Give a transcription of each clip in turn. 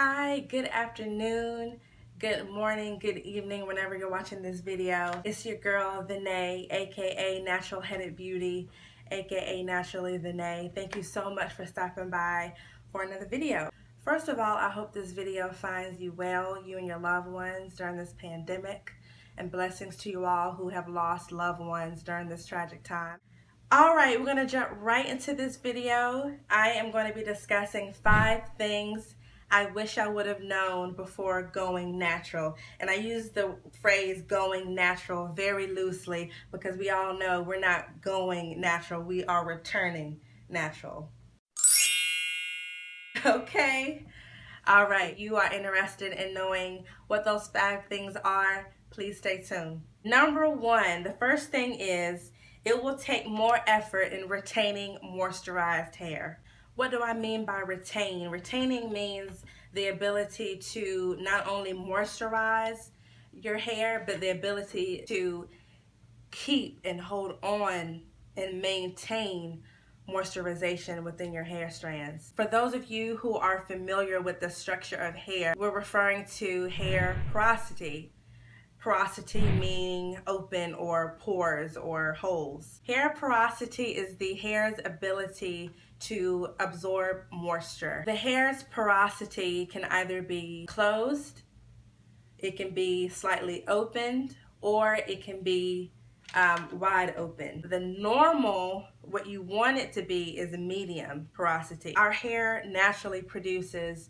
Hi, good afternoon, good morning, good evening, whenever you're watching this video. It's your girl, Vané, aka Natural Headed Beauty, aka Naturally Vané. Thank you so much for stopping by for another video. First of all, I hope this video finds you well, you and your loved ones during this pandemic, and blessings to you all who have lost loved ones during this tragic time. Alright, we're going to jump right into this video. I am going to be discussing 5 things I wish I would have known before going natural. And I use the phrase going natural very loosely because we all know we're not going natural, we are returning natural. Okay? Alright, you are interested in knowing what those 5 things are? Please stay tuned. Number 1, the first thing is it will take more effort in retaining moisturized hair. What do I mean by retain? Retaining means the ability to not only moisturize your hair, but the ability to keep and hold on and maintain moisturization within your hair strands. For those of you who are familiar with the structure of hair, we're referring to hair porosity. Porosity meaning open or pores or holes. Hair porosity is the hair's ability to absorb moisture. The hair's porosity can either be closed, it can be slightly opened, or it can be wide open. The normal, what you want it to be, is a medium porosity. Our hair naturally produces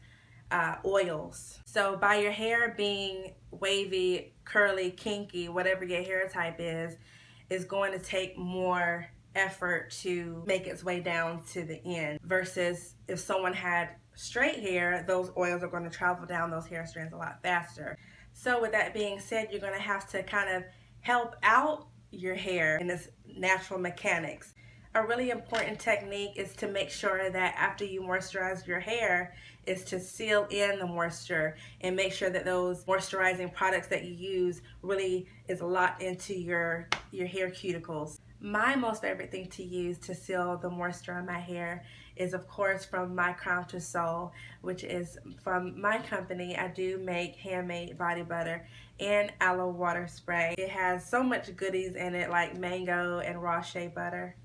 oils. So by your hair being wavy, curly, kinky, whatever your hair type is going to take more effort to make its way down to the end, versus if someone had straight hair, those oils are going to travel down those hair strands a lot faster. So with that being said, you're going to have to kind of help out your hair in its natural mechanics. A really important technique is to make sure that after you moisturize your hair is to seal in the moisture and make sure that those moisturizing products that you use really is locked into your hair cuticles. My most favorite thing to use to seal the moisture in my hair is, of course, from my Crown to Soul, which is from my company. I do make handmade body butter and aloe water spray. It has so much goodies in it, like mango and raw shea butter.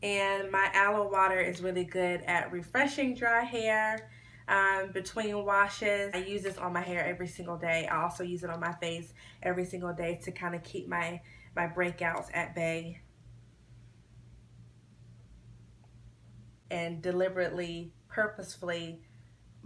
And my aloe water is really good at refreshing dry hair between washes. I use this on my hair every single day. I also use it on my face every single day to kind of keep my breakouts at bay and deliberately, purposefully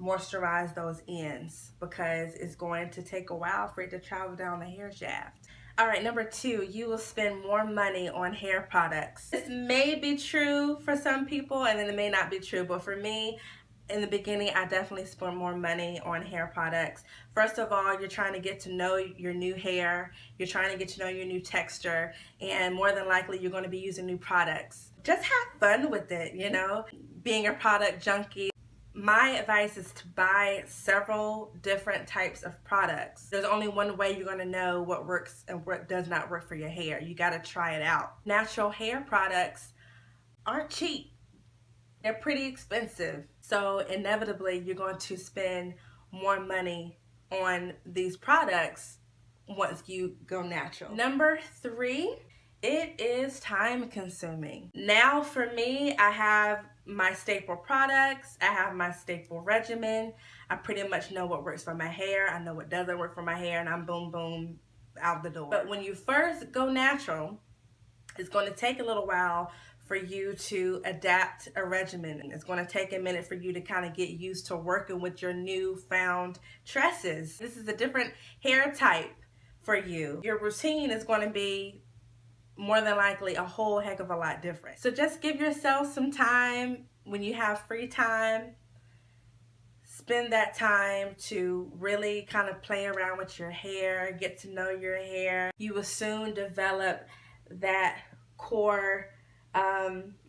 moisturize those ends, because it's going to take a while for it to travel down the hair shaft. Alright, number 2, you will spend more money on hair products. This may be true for some people and then it may not be true, but for me, in the beginning, I definitely spent more money on hair products. First of all, you're trying to get to know your new hair, you're trying to get to know your new texture, and more than likely you're going to be using new products. Just have fun with it, you know, being a product junkie. My advice is to buy several different types of products. There's only one way you're going to know what works and what does not work for your hair. You got to try it out. Natural hair products aren't cheap. They're pretty expensive. So inevitably you're going to spend more money on these products once you go natural. Number 3, it is time consuming. Now for me, I have my staple products, I have my staple regimen. I pretty much know what works for my hair, I know what doesn't work for my hair, and I'm boom boom out the door. But when you first go natural, it's going to take a little while for you to adapt a regimen. It's going to take a minute for you to kind of get used to working with your newfound tresses. This is a different hair type for you. Your routine is going to be more than likely a whole heck of a lot different. So just give yourself some time when you have free time. Spend that time to really kind of play around with your hair, get to know your hair. You will soon develop that core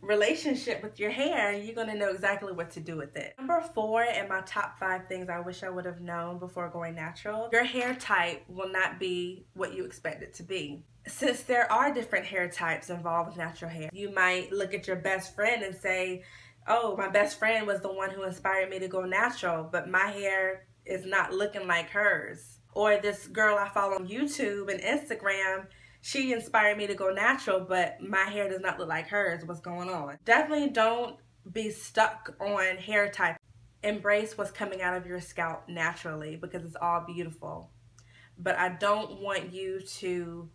relationship with your hair, and you're going to know exactly what to do with it. Number 4 in my top 5 things I wish I would have known before going natural: your hair type will not be what you expect it to be. since there are different hair types involved with natural hair, you might look at your best friend and say, oh, my best friend was the one who inspired me to go natural, but my hair is not looking like hers. Or this girl I follow on YouTube and Instagram, she inspired me to go natural, but my hair does not look like hers. What's going on? Definitely don't be stuck on hair type. Embrace what's coming out of your scalp naturally, because it's all beautiful. But I don't want you to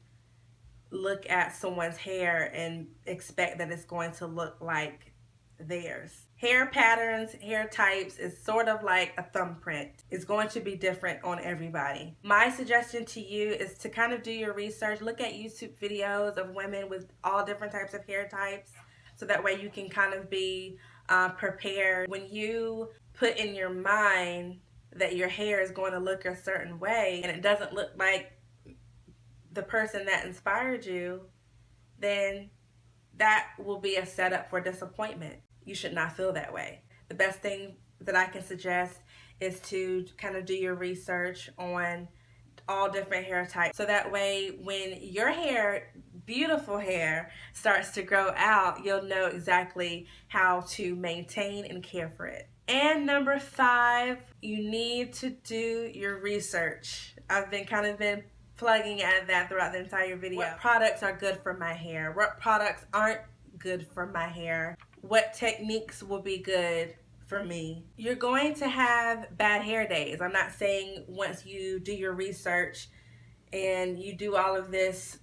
look at someone's hair and expect that it's going to look like theirs. Hair patterns, hair types is sort of like a thumbprint. It's going to be different on everybody. My suggestion to you is to kind of do your research. Look at YouTube videos of women with all different types of hair types, so that way you can kind of be prepared. When you put in your mind that your hair is going to look a certain way and it doesn't look like the person that inspired you, then that will be a setup for disappointment. You should not feel that way. The best thing that I can suggest is to kind of do your research on all different hair types, so that way when your hair, beautiful hair, starts to grow out, you'll know exactly how to maintain and care for it. And number 5, you need to do your research. I've been plugging at that throughout the entire video. What products are good for my hair? What products aren't good for my hair? What techniques will be good for me? You're going to have bad hair days. I'm not saying once you do your research and you do all of this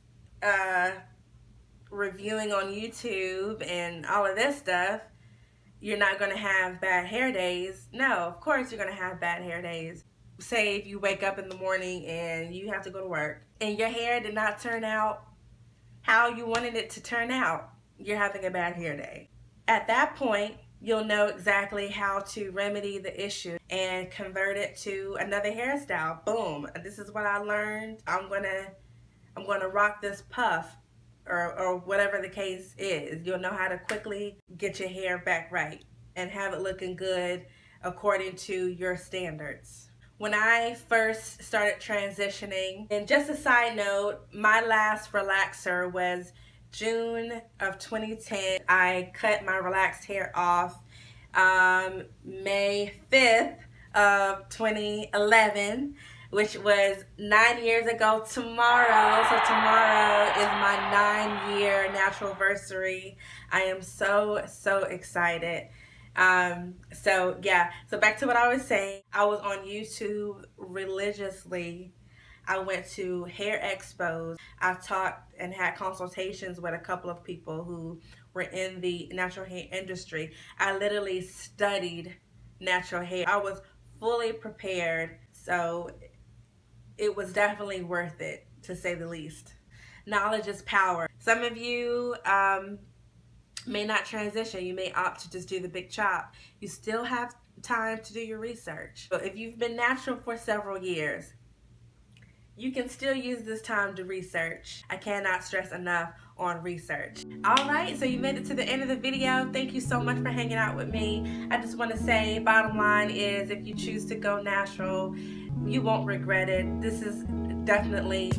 reviewing on YouTube and all of this stuff, you're not going to have bad hair days. No, of course you're going to have bad hair days. Say if you wake up in the morning and you have to go to work and your hair did not turn out how you wanted it to turn out, you're having a bad hair day. At that point, you'll know exactly how to remedy the issue and convert it to another hairstyle. Boom, this is what I learned. I'm gonna rock this puff, or whatever the case is. You'll know how to quickly get your hair back right and have it looking good according to your standards. When I first started transitioning, and just a side note, my last relaxer was June of 2010. I cut my relaxed hair off May 5th of 2011, which was 9 years ago tomorrow. So tomorrow is my 9-year naturalversary. I am so excited. So back to what I was saying. I was on YouTube religiously. I went to hair expos. I talked and had consultations with a couple of people who were in the natural hair industry. I literally studied natural hair. I was fully prepared, so it was definitely worth it, to say the least. Knowledge is power. Some of you may not transition. You may opt to just do the big chop. You still have time to do your research. So if you've been natural for several years, you can still use this time to research. I cannot stress enough on research. Alright, so you made it to the end of the video. Thank you so much for hanging out with me. I just want to say, bottom line is, if you choose to go natural, you won't regret it. This is definitely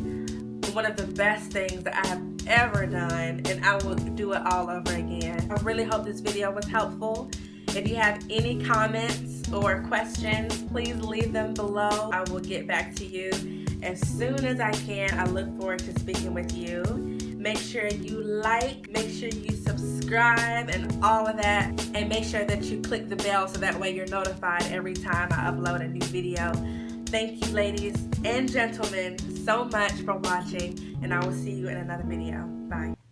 one of the best things that I have ever done, and I will do it all over again. I really hope this video was helpful. If you have any comments or questions, please leave them below. I will get back to you as soon as I can. I look forward to speaking with you. Make sure you like, make sure you subscribe and all of that, and make sure that you click the bell so that way you're notified every time I upload a new video. Thank you, ladies and gentlemen, so much for watching, and I will see you in another video. Bye.